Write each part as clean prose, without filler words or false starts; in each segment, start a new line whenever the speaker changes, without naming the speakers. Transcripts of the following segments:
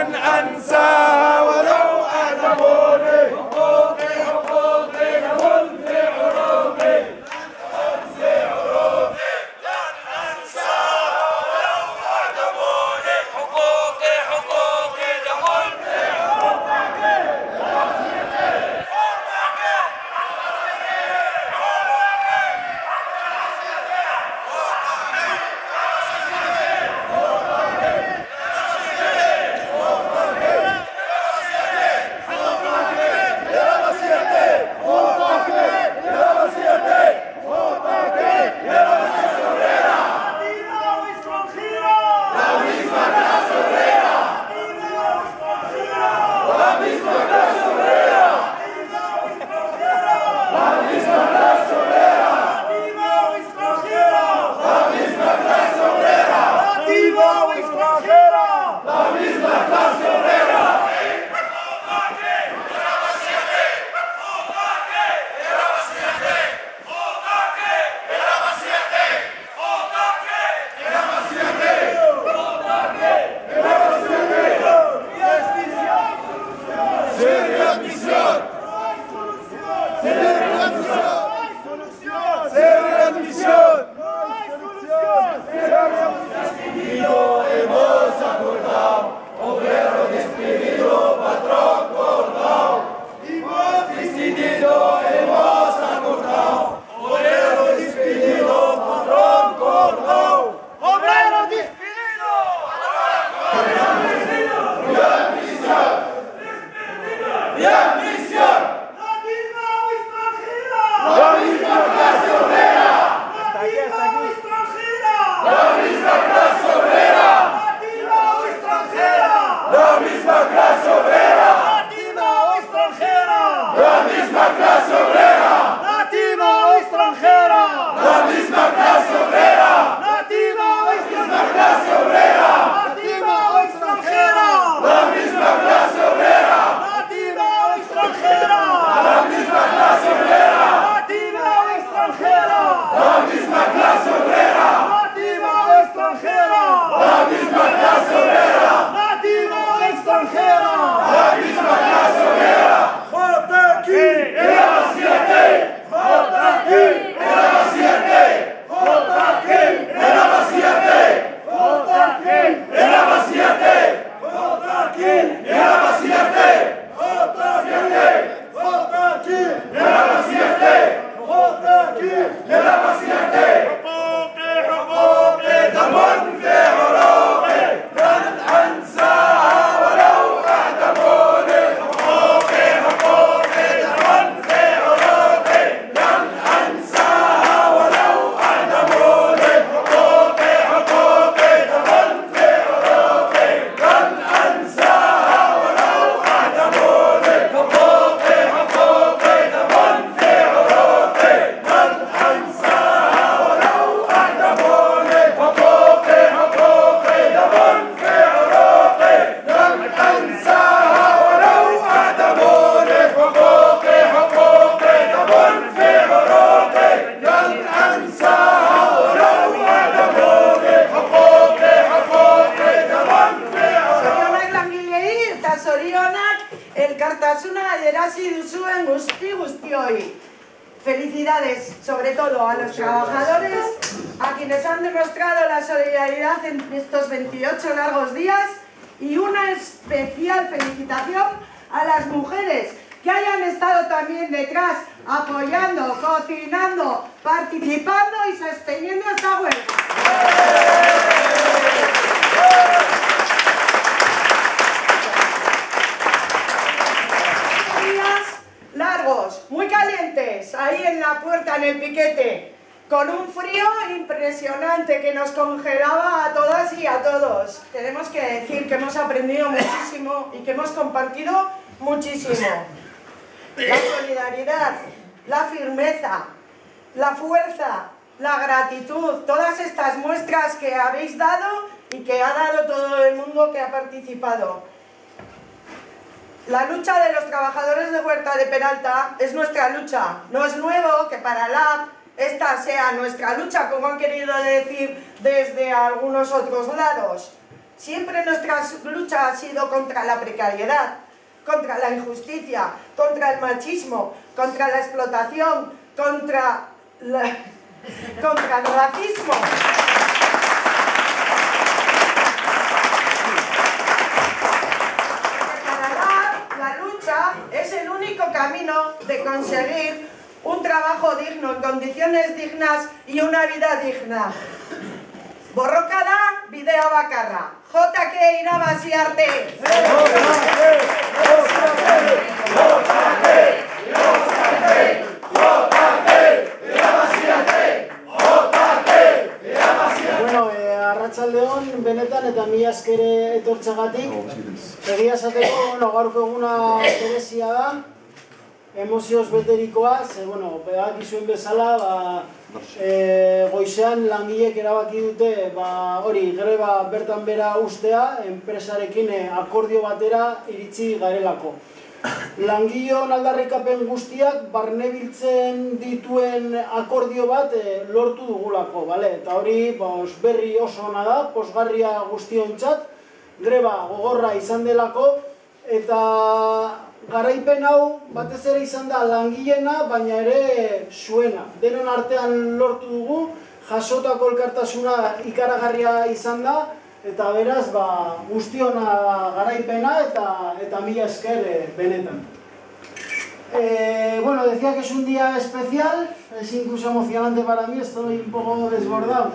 لن أنساها ولو أعدموني حقوقي حقوقي لهم في عروقي لن أنساها ولو أعدموني حقوقي حقوقي لهم في
Felicidades, sobre todo, a los trabajadores, a quienes han demostrado la solidaridad en estos 28 largos días, y una especial felicitación a las mujeres que hayan estado también detrás, apoyando, cocinando, participando y sosteniendo esta huelga. Largos, muy calientes, ahí en la puerta, en el piquete, con un frío impresionante que nos congelaba a todas y a todos. Tenemos que decir que hemos aprendido muchísimo y que hemos compartido muchísimo. La solidaridad, la firmeza, la fuerza, la gratitud, todas estas muestras que habéis dado y que ha dado todo el mundo que ha participado. La lucha de los trabajadores de Huerta de Peralta es nuestra lucha. No es nuevo que para LAB esta sea nuestra lucha, como han querido decir desde algunos otros lados. Siempre nuestra lucha ha sido contra la precariedad, contra la injusticia, contra el machismo, contra la explotación, contra el racismo. La lucha es el único camino de conseguir un trabajo digno, en condiciones dignas y una vida digna. Borroka da, bidea bakarra. JK irabazi arte.
Bueno, arratsaldeon benetan eta mila esker etortzeagatik. Egia esateko, gaurko eguna berezia da, emozioz beterikoa, ze, badakizuen bezala, goizean langileek erabaki dute, hori, greba bertan bera ustea, enpresarekin akordio batera iritsi garelako. Langileon aldarrikapen guztiak barnebiltzen dituen akordio bat lortu dugulako, eta hori berri oso ona da, pozgarria guztiontzat, greba gogorra izan delako, eta garaipen hau batez ere izan da langileena, baina ere zuena. Denon artean lortu dugu, jasotako elkartasuna ikaragarria izan da, eta beraz guztiona garaipena eta mila esker benetan. Bueno, decía que es un día especial, es incluso emocionante para mí, estoy un poco desbordado,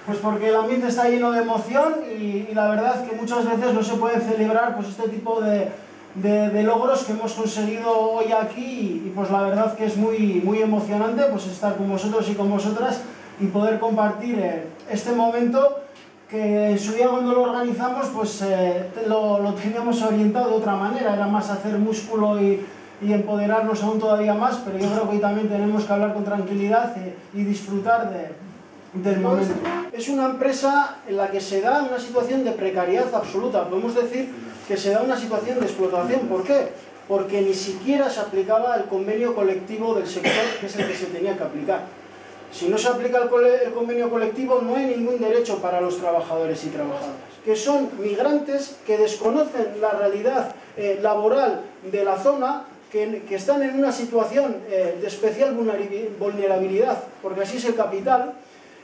pues porque el ambiente está lleno de emoción y la verdad que muchas veces no se puede celebrar pues este tipo de logros que hemos conseguido hoy aquí y pues la verdad que es muy emocionante pues estar con vosotros y con vosotras y poder compartir este momento que en su día cuando lo organizamos pues lo teníamos orientado de otra manera, era más hacer músculo y empoderarnos aún todavía más, pero yo creo que hoy también tenemos que hablar con tranquilidad y disfrutar del momento. Es una empresa en la que se da una situación de precariedad absoluta, podemos decir que se da una situación de explotación. ¿Por qué? Porque ni siquiera se aplicaba el convenio colectivo del sector, que es el que se tenía que aplicar. Si no se aplica el convenio colectivo, no hay ningún derecho para los trabajadores y trabajadoras, que son migrantes que desconocen la realidad laboral de la zona, que están en una situación de especial vulnerabilidad, porque así es el capital,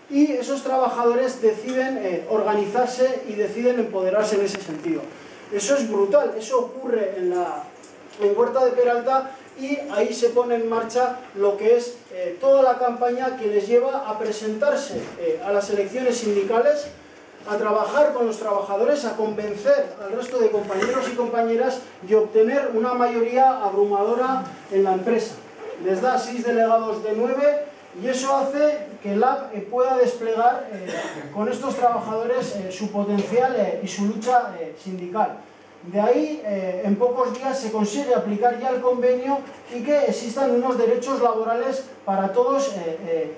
y esos trabajadores deciden organizarse y deciden empoderarse en ese sentido. Eso es brutal, eso ocurre en Huerta de Peralta y ahí se pone en marcha lo que es toda la campaña que les lleva a presentarse a las elecciones sindicales, a trabajar con los trabajadores, a convencer al resto de compañeros y compañeras y obtener una mayoría abrumadora en la empresa. Les da 6 delegados de 9 y eso hace que LAB pueda desplegar con estos trabajadores su potencial y su lucha sindical. De ahí, en pocos días se consigue aplicar ya el convenio y que existan unos derechos laborales para todos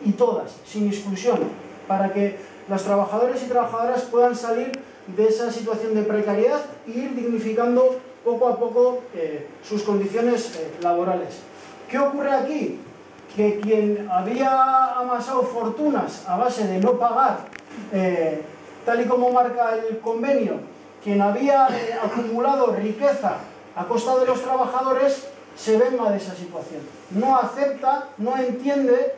y todas, sin exclusión, para que los trabajadores y trabajadoras puedan salir de esa situación de precariedad e ir dignificando poco a poco sus condiciones laborales. ¿Qué ocurre aquí? Que quien había amasado fortunas a base de no pagar, tal y como marca el convenio, quien había acumulado riqueza a costa de los trabajadores, se venga de esa situación. No acepta, no entiende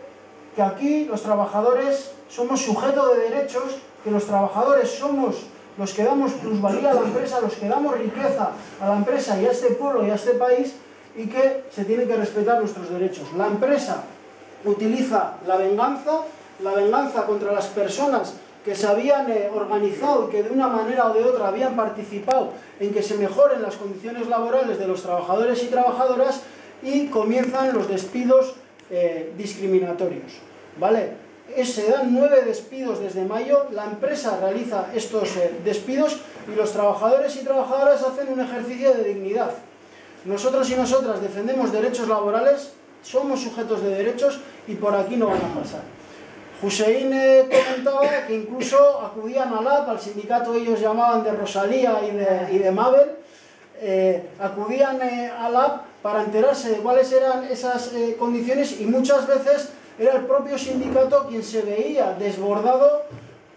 que aquí los trabajadores somos sujetos de derechos, que los trabajadores somos los que damos plusvalía a la empresa, los que damos riqueza a la empresa y a este pueblo y a este país, y que se tienen que respetar nuestros derechos. La empresa utiliza la venganza contra las personas que se habían organizado y que de una manera o de otra habían participado en que se mejoren las condiciones laborales de los trabajadores y trabajadoras, y comienzan los despidos discriminatorios, ¿vale? Se dan 9 despidos desde mayo, la empresa realiza estos despidos y los trabajadores y trabajadoras hacen un ejercicio de dignidad. Nosotros y nosotras defendemos derechos laborales, somos sujetos de derechos y por aquí no van a pasar. Hussein comentaba que incluso acudían a LAB, al sindicato ellos llamaban de Rosalía y de Mabel, acudían a la app para enterarse de cuáles eran esas condiciones, y muchas veces era el propio sindicato quien se veía desbordado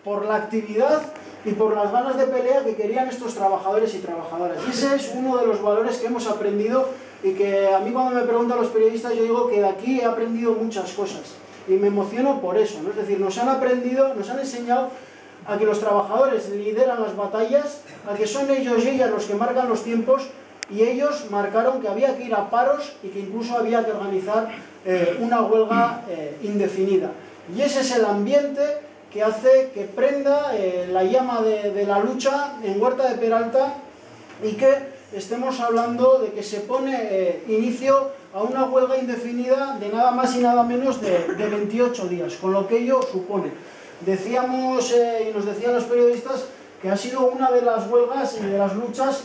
por la actividad y por las ganas de pelea que querían estos trabajadores y trabajadoras. Y ese es uno de los valores que hemos aprendido, y que a mí cuando me preguntan los periodistas yo digo que de aquí he aprendido muchas cosas y me emociono por eso, ¿no? Es decir, nos han enseñado a que los trabajadores lideran las batallas, a que son ellos y ellas los que marcan los tiempos, y ellos marcaron que había que ir a paros y que incluso había que organizar una huelga indefinida. Y ese es el ambiente que hace que prenda la llama de la lucha en Huerta de Peralta, y que estemos hablando de que se pone inicio a una huelga indefinida de nada más y nada menos de 28 días, con lo que ello supone. Decíamos, y nos decían los periodistas, que ha sido una de las huelgas y de las luchas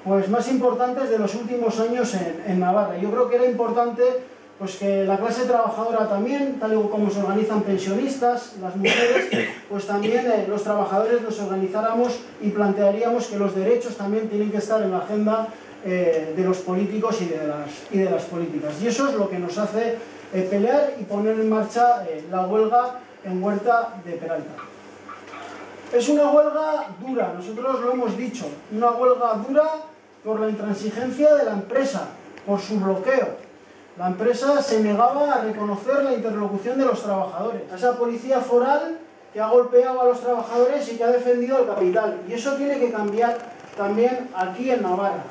pues más importantes de los últimos años en Navarra. Yo creo que era importante pues que la clase trabajadora también, tal y como se organizan pensionistas, las mujeres, pues también los trabajadores nos organizáramos y plantearíamos que los derechos también tienen que estar en la agenda de los políticos y de las políticas. Y eso es lo que nos hace pelear y poner en marcha la huelga en Huerta de Peralta. Es una huelga dura, nosotros lo hemos dicho, una huelga dura por la intransigencia de la empresa, por su bloqueo. La empresa se negaba a reconocer la interlocución de los trabajadores. Esa policía foral que ha golpeado a los trabajadores y que ha defendido al capital. Y eso tiene que cambiar también aquí en Navarra.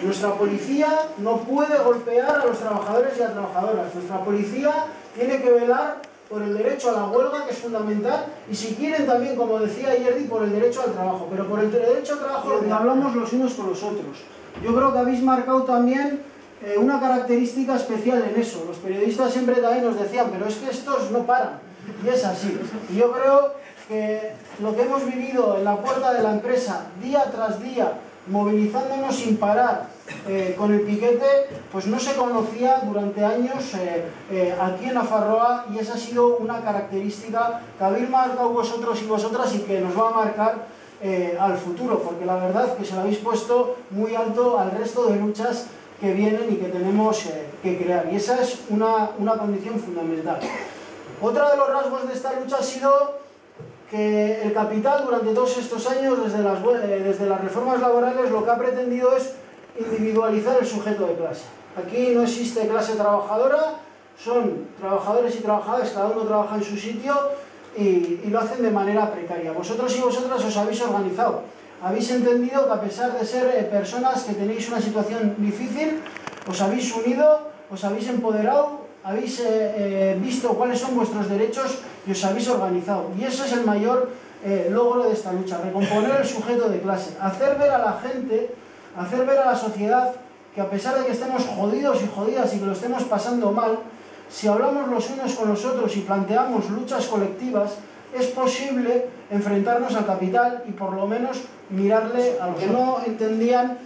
Nuestra policía no puede golpear a los trabajadores y a las trabajadoras. Nuestra policía tiene que velar por el derecho a la huelga, que es fundamental, y si quieren también, como decía Yerdi, por el derecho al trabajo. Pero por el derecho al trabajo lo que hablamos los unos con los otros. Yo creo que habéis marcado también una característica especial en eso. Los periodistas siempre también nos decían, pero es que estos no paran. Y es así. Y yo creo que lo que hemos vivido en la puerta de la empresa, día tras día, movilizándonos sin parar con el piquete, pues no se conocía durante años aquí en Nafarroa, y esa ha sido una característica que habéis marcado vosotros y vosotras y que nos va a marcar al futuro, porque la verdad que se lo habéis puesto muy alto al resto de luchas que vienen y que tenemos que crear, y esa es una condición fundamental. Otro de los rasgos de esta lucha ha sido que el capital durante todos estos años, desde las reformas laborales, lo que ha pretendido es individualizar el sujeto de clase. Aquí no existe clase trabajadora, son trabajadores y trabajadoras, cada uno trabaja en su sitio y lo hacen de manera precaria. Vosotros y vosotras os habéis organizado, habéis entendido que a pesar de ser personas que tenéis una situación difícil, os habéis unido, os habéis empoderado, habéis visto cuáles son vuestros derechos y os habéis organizado. Y eso es el mayor logro de esta lucha, recomponer el sujeto de clase, hacer ver a la gente, hacer ver a la sociedad que a pesar de que estemos jodidos y jodidas y que lo estemos pasando mal, si hablamos los unos con los otros y planteamos luchas colectivas, es posible enfrentarnos al capital y por lo menos mirarle a los que no entendían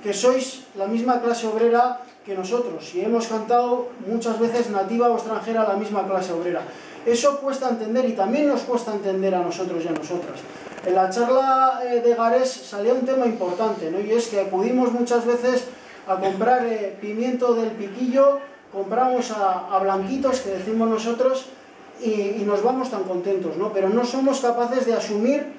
que sois la misma clase obrera que nosotros, y hemos cantado muchas veces nativa o extranjera la misma clase obrera. Eso cuesta entender, y también nos cuesta entender a nosotros y a nosotras. En la charla de Garés salía un tema importante, ¿no? Y es que acudimos muchas veces a comprar pimiento del piquillo, compramos a blanquitos, que decimos nosotros, y nos vamos tan contentos, ¿no? Pero no somos capaces de asumir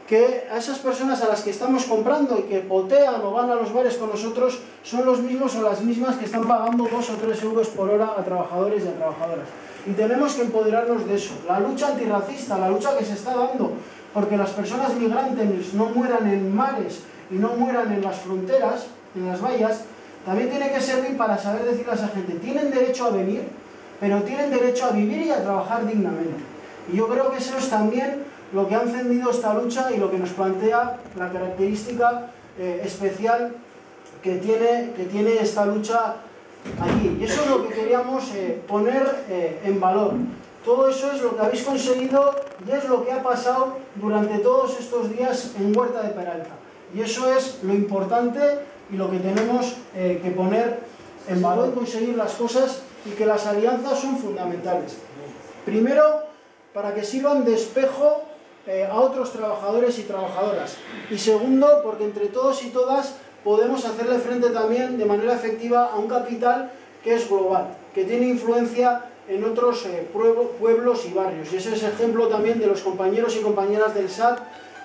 que a esas personas a las que estamos comprando y que potean o van a los bares con nosotros son los mismos o las mismas que están pagando 2 o 3 euros por hora a trabajadores y a trabajadoras. Y tenemos que empoderarnos de eso. La lucha antirracista, la lucha que se está dando porque las personas migrantes no mueran en mares y no mueran en las fronteras, en las vallas, también tiene que servir para saber decirle a esa gente, tienen derecho a venir, pero tienen derecho a vivir y a trabajar dignamente. Y yo creo que eso es también lo que ha encendido esta lucha y lo que nos plantea la característica especial que tiene esta lucha aquí. Y eso es lo que queríamos poner en valor. Todo eso es lo que habéis conseguido y es lo que ha pasado durante todos estos días en Huerta de Peralta. Y eso es lo importante y lo que tenemos que poner en valor y conseguir las cosas, y que las alianzas son fundamentales. Primero, para que sirvan de espejo a otros trabajadores y trabajadoras. Y segundo, porque entre todos y todas podemos hacerle frente también de manera efectiva a un capital que es global, que tiene influencia en otros pueblos y barrios. Y ese es ejemplo también de los compañeros y compañeras del SAT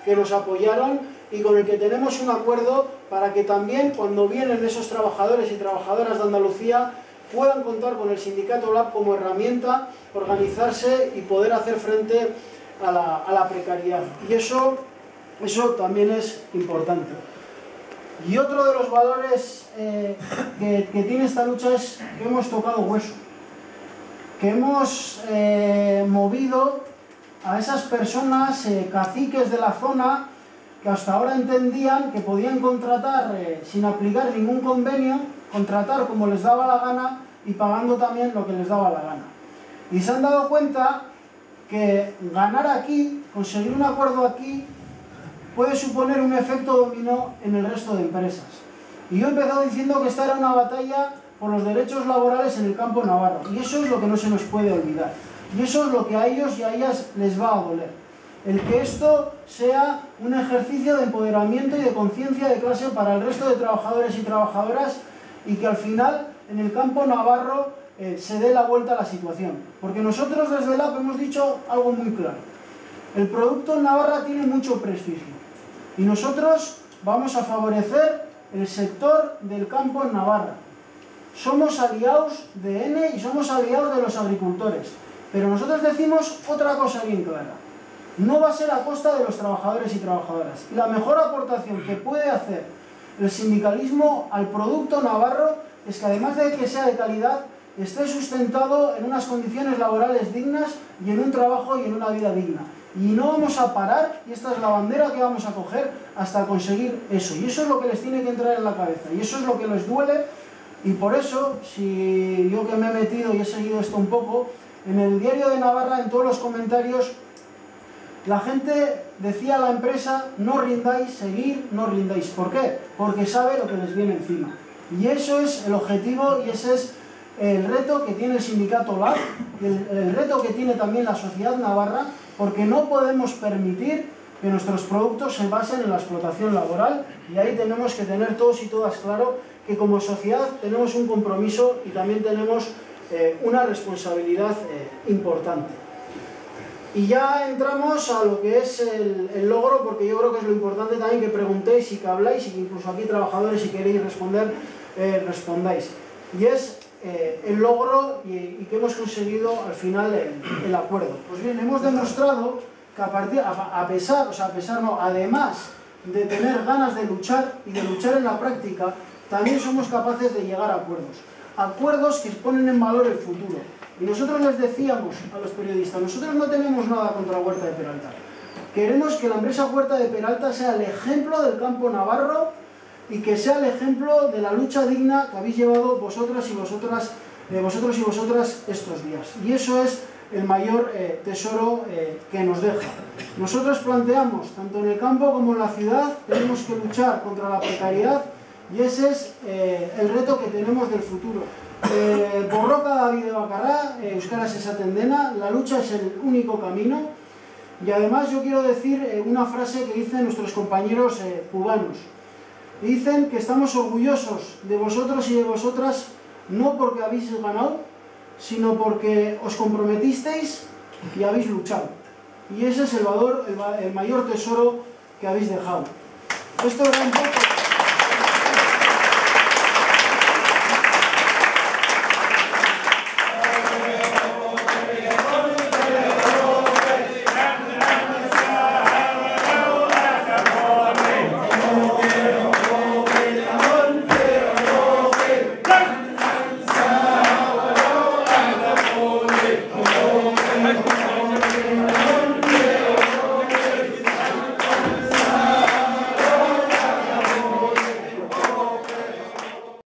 que nos apoyaron y con el que tenemos un acuerdo para que también cuando vienen esos trabajadores y trabajadoras de Andalucía puedan contar con el sindicato LAB como herramienta, organizarse y poder hacer frente a la precariedad. Y eso también es importante. Y otro de los valores que tiene esta lucha es que hemos tocado hueso, que hemos movido a esas personas, caciques de la zona, que hasta ahora entendían que podían contratar sin aplicar ningún convenio, contratar como les daba la gana y pagando también lo que les daba la gana. Y se han dado cuenta que ganar aquí, conseguir un acuerdo aquí, puede suponer un efecto dominó en el resto de empresas. Y yo he empezado diciendo que esta era una batalla por los derechos laborales en el campo navarro. Y eso es lo que no se nos puede olvidar. Y eso es lo que a ellos y a ellas les va a doler. El que esto sea un ejercicio de empoderamiento y de conciencia de clase para el resto de trabajadores y trabajadoras y que al final en el campo navarro se dé la vuelta a la situación. Porque nosotros desde el AP hemos dicho algo muy claro. El producto en Navarra tiene mucho prestigio y nosotros vamos a favorecer el sector del campo en Navarra. Somos aliados de ENE y somos aliados de los agricultores, pero nosotros decimos otra cosa bien clara. No va a ser a costa de los trabajadores y trabajadoras. Y la mejor aportación que puede hacer el sindicalismo al producto navarro es que además de que sea de calidad, esté sustentado en unas condiciones laborales dignas y en un trabajo y en una vida digna. Y no vamos a parar, y esta es la bandera que vamos a coger hasta conseguir eso. Y eso es lo que les tiene que entrar en la cabeza. Y eso es lo que les duele. Y por eso, si yo que me he metido y he seguido esto un poco, en el Diario de Navarra, en todos los comentarios, la gente decía a la empresa, no rindáis, seguir, no rindáis. ¿Por qué? Porque sabe lo que les viene encima. Y eso es el objetivo y ese es el reto que tiene el sindicato LAB, el reto que tiene también la sociedad navarra, porque no podemos permitir que nuestros productos se basen en la explotación laboral y ahí tenemos que tener todos y todas claro que como sociedad tenemos un compromiso y también tenemos una responsabilidad importante. Y ya entramos a lo que es el logro, porque yo creo que es lo importante también que preguntéis y que habláis y que incluso aquí trabajadores si queréis responder, respondáis. Y es el logro y que hemos conseguido al final el acuerdo. Pues bien, hemos demostrado que además de tener ganas de luchar y de luchar en la práctica, también somos capaces de llegar a acuerdos. Acuerdos que ponen en valor el futuro. Y nosotros les decíamos a los periodistas, nosotros no tenemos nada contra Huerta de Peralta. Queremos que la empresa Huerta de Peralta sea el ejemplo del campo navarro y que sea el ejemplo de la lucha digna que habéis llevado vosotros y vosotras estos días. Y eso es el mayor tesoro que nos deja. Nosotros planteamos, tanto en el campo como en la ciudad, tenemos que luchar contra la precariedad y ese es el reto que tenemos del futuro. Borroka bide bakarra, euskaraz esaten dena, la lucha es el único camino. Y además yo quiero decir una frase que dicen nuestros compañeros cubanos. Dicen que estamos orgullosos de vosotros y de vosotras no porque habéis ganado, sino porque os comprometisteis y habéis luchado. Y ese es el mayor tesoro que habéis dejado. Esto era un poco...